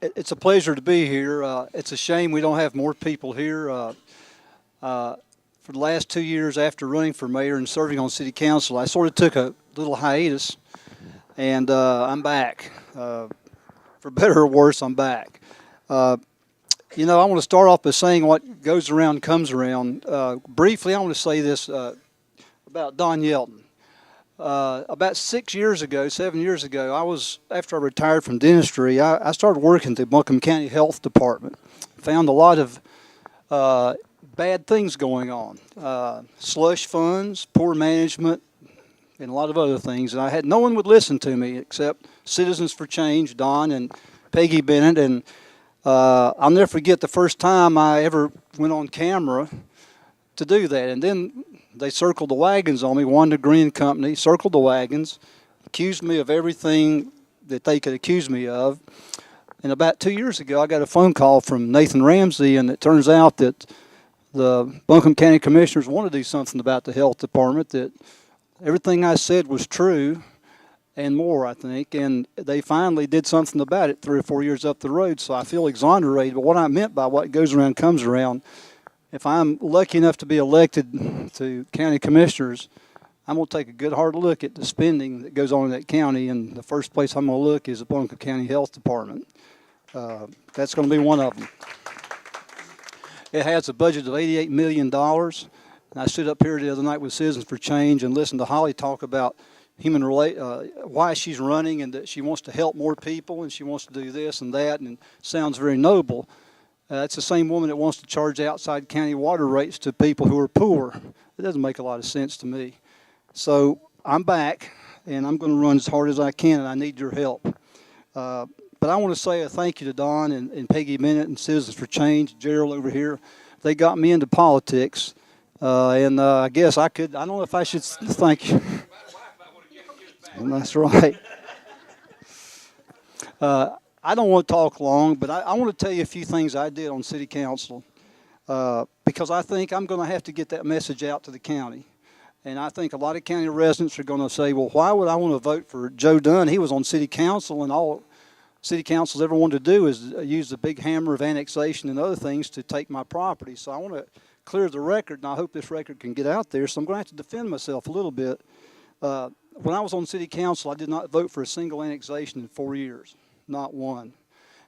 It's a pleasure to be here. It's a shame we don't have more people here. For the last 2 years after running for mayor and serving on city council, I sort of took a little hiatus, and I'm back. For better or worse, I'm back. Uh, I want to start off by saying what goes around comes around. Briefly, I want to say this about Don Yelton. About 6 years ago, 7 years ago, after I retired from dentistry, I started working at the Buncombe County Health Department. Found a lot of bad things going on, slush funds, poor management, and a lot of other things. And I had no one would listen to me except Citizens for Change, Don and Peggy Bennett. And I'll never forget the first time I ever went on camera to do that. And then they circled the wagons on me. Wanda Green Company circled the wagons, accused me of everything that they could accuse me of. And about 2 years ago, I got a phone call from Nathan Ramsey, and it turns out that the Buncombe County Commissioners want to do something about the health department, that everything I said was true and more, I think, and they finally did something about it 3 or 4 years up the road, so I feel exonerated. But what I meant by what goes around comes around, if I'm lucky enough to be elected to county commissioners, I'm going to take a good hard look at the spending that goes on in that county, and the first place I'm going to look is the Buncombe County Health Department. That's going to be one of them. It has a budget of $88 million. And I stood up here the other night with Citizens for Change and listened to Holly talk about why she's running and that she wants to help more people and she wants to do this and that, and it sounds very noble. It's the same woman that wants to charge outside county water rates to people who are poor. It doesn't make a lot of sense to me. So I'm back, and I'm going to run as hard as I can, and I need your help. But I want to say a thank you to Don and Peggy Bennett and Citizens for Change, Gerald over here. They got me into politics, and I guess I don't know if I should thank you. That's right. I don't want to talk long, but I want to tell you a few things I did on city council because I think I'm going to have to get that message out to the county. And I think a lot of county residents are going to say, well, why would I want to vote for Joe Dunn? He was on city council, and all city council's ever wanted to do is use the big hammer of annexation and other things to take my property. So I want to clear the record, and I hope this record can get out there. So I'm going to have to defend myself a little bit. When I was on city council, I did not vote for a single annexation in 4 years, not one.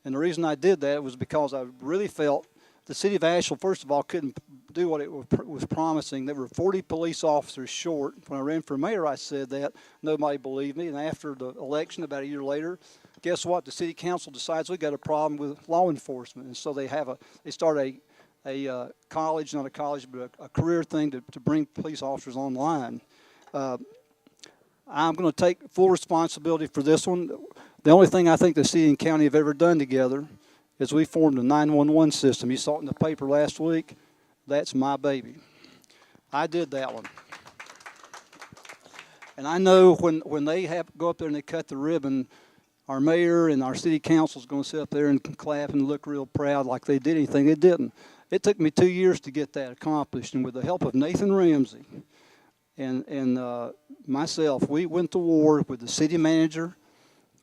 And the reason I did that was because I really felt the city of Asheville, first of all, couldn't do what it was promising. There were 40 police officers short. When I ran for mayor, I said that. Nobody believed me. And after the election, about a year later, guess what? The city council decides we got a problem with law enforcement. And so they start a college, not a college, but a career thing to bring police officers online. I'm going to take full responsibility for this one. The only thing I think the city and county have ever done together is we formed a 911 system. You saw it in the paper last week. That's my baby. I did that one. And I know when they go up there and they cut the ribbon, our mayor and our city council is going to sit up there and clap and look real proud like they did anything. They didn't. It took me 2 years to get that accomplished, and with the help of Nathan Ramsey and myself, we went to war with the city manager,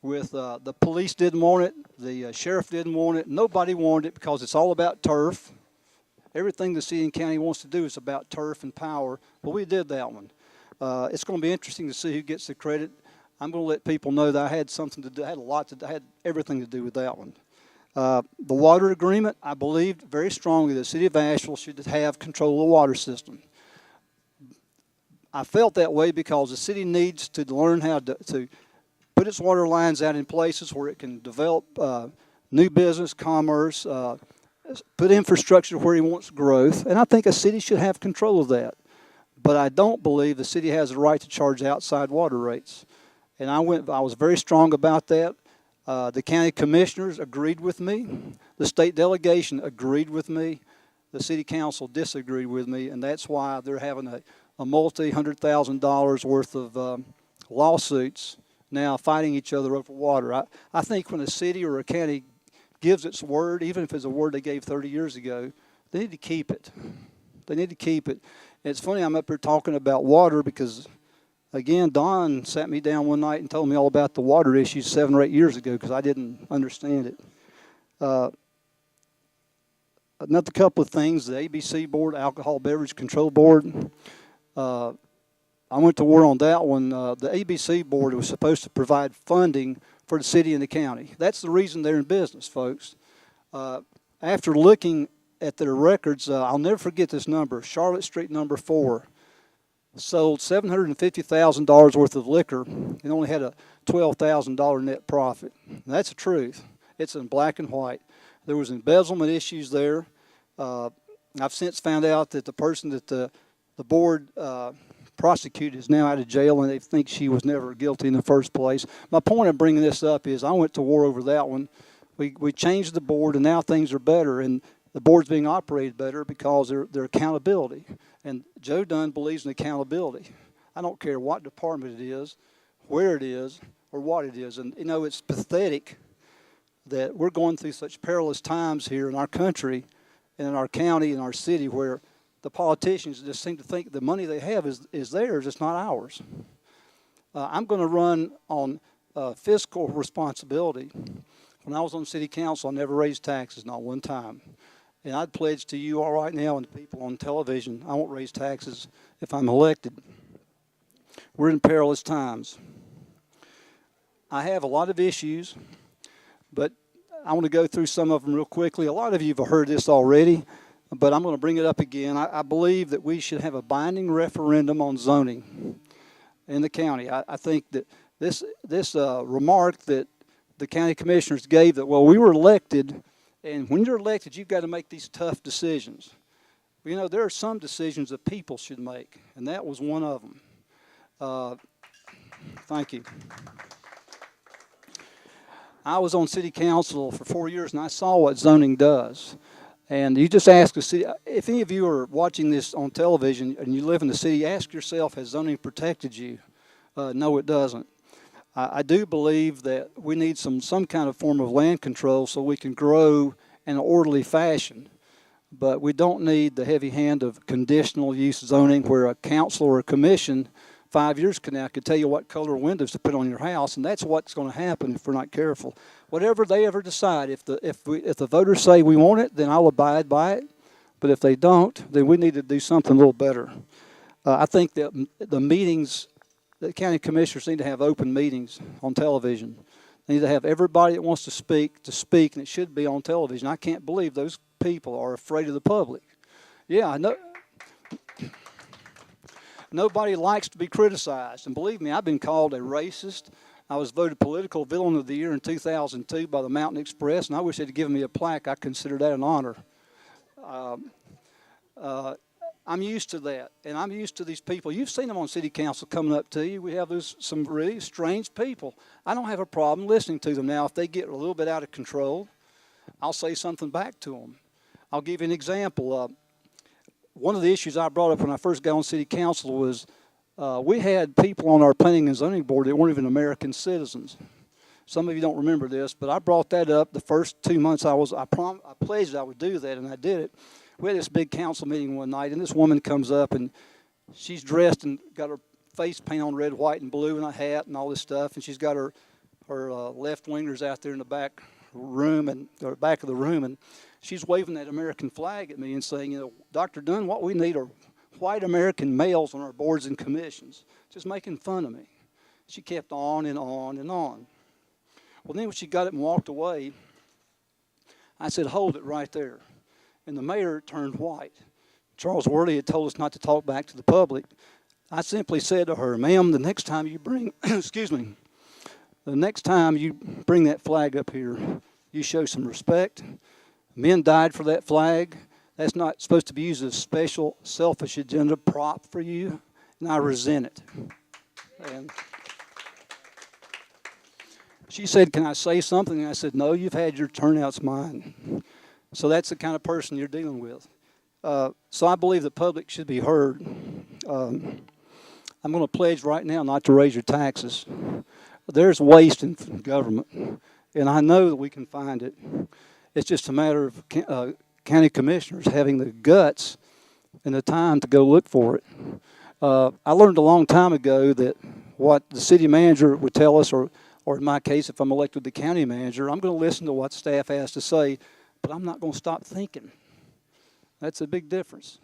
with the police didn't want it, the sheriff didn't want it, nobody wanted it because it's all about turf. Everything the city and county wants to do is about turf and power, but we did that one. It's going to be interesting to see who gets the credit. I'm going to let people know that I had something to do, I had everything to do with that one. The water agreement, I believed very strongly the city of Asheville should have control of the water system. I felt that way because the city needs to learn how to put its water lines out in places where it can develop new business, commerce, put infrastructure where it wants growth, and I think a city should have control of that. But I don't believe the city has the right to charge outside water rates. And I was very strong about that. The county commissioners agreed with me. The state delegation agreed with me. The city council disagreed with me, and that's why they're having a multi-$100,000 worth of lawsuits now fighting each other over water. I think when a city or a county gives its word, even if it's a word they gave 30 years ago, they need to keep it. They need to keep it. And it's funny, I'm up here talking about water because, again, Don sat me down one night and told me all about the water issues 7 or 8 years ago because I didn't understand it. Uh, Another couple of things, the ABC Board, Alcohol Beverage Control Board. I went to war on that one. The ABC Board was supposed to provide funding for the city and the county. That's the reason they're in business, folks. After looking at their records, I'll never forget this number. Charlotte Street number 4 sold $750,000 worth of liquor and only had a $12,000 net profit. And that's the truth. It's in black and white. There was embezzlement issues there. I've since found out that the person that the board prosecuted is now out of jail, and they think she was never guilty in the first place. My point of bringing this up is I went to war over that one. We changed the board, and now things are better, and the board's being operated better because their accountability. And Joe Dunn believes in accountability. I don't care what department it is, where it is, or what it is. And, you know, it's pathetic that we're going through such perilous times here in our country and in our county and our city where the politicians just seem to think the money they have is theirs, it's not ours. I'm going to run on fiscal responsibility. When I was on city council, I never raised taxes, not one time. And I'd pledge to you all right now and the people on television, I won't raise taxes if I'm elected. We're in perilous times. I have a lot of issues, but I want to go through some of them real quickly. A lot of you have heard this already, but I'm going to bring it up again. I believe that we should have a binding referendum on zoning in the county. I think that this remark that the county commissioners gave that, well, we were elected, and when you're elected, you've got to make these tough decisions. Well, you know, there are some decisions that people should make, and that was one of them. Thank you. I was on city council for 4 years, and I saw what zoning does. And you just ask the city, if any of you are watching this on television and you live in the city, ask yourself, has zoning protected you? No, it doesn't. I do believe that we need some kind of form of land control so we can grow in an orderly fashion. But we don't need the heavy hand of conditional use zoning where a council or a commission 5 years from now could tell you what color windows to put on your house, and that's what's going to happen if we're not careful. Whatever they ever decide, if the voters say we want it, then I'll abide by it. But if they don't, then we need to do something a little better. I think that the meetings, the county commissioners need to have open meetings on television. They need to have everybody that wants to speak, and it should be on television. I can't believe those people are afraid of the public. Yeah, I know. Nobody likes to be criticized. And believe me, I've been called a racist. I was voted political villain of the year in 2002 by the Mountain Express, and I wish they'd given me a plaque. I consider that an honor. I'm used to that, and I'm used to these people. You've seen them on city council coming up to you. We have some really strange people. I don't have a problem listening to them. Now, if they get a little bit out of control, I'll say something back to them. I'll give you an example. One of the issues I brought up when I first got on city council was we had people on our planning and zoning board that weren't even American citizens. Some of you don't remember this, but I brought that up the first 2 months I pledged I would do that, and I did it. We had this big council meeting one night, and this woman comes up, and she's dressed and got her face paint on red, white, and blue, and a hat and all this stuff, and she's got her left-wingers out there in the back room or back of the room, and she's waving that American flag at me and saying, you know, Dr. Dunn, what we need are white American males on our boards and commissions, just making fun of me. She kept on and on and on. Well, then when she got up and walked away, I said, hold it right there. And the mayor turned white. Charles Worley had told us not to talk back to the public. I simply said to her, ma'am, the next time you bring, the next time you bring that flag up here, you show some respect. Men died for that flag. That's not supposed to be used as a special selfish agenda prop for you, and I resent it. And she said, can I say something? And I said, no, you've had your turn, now it's mine. So that's the kind of person you're dealing with. So I believe the public should be heard. I'm going to pledge right now not to raise your taxes. There's waste in government, and I know that we can find it. It's just a matter of county commissioners having the guts and the time to go look for it. I learned a long time ago that what the city manager would tell us or or in my case, if I'm elected the county manager, I'm going to listen to what staff has to say, but I'm not going to stop thinking. That's a big difference.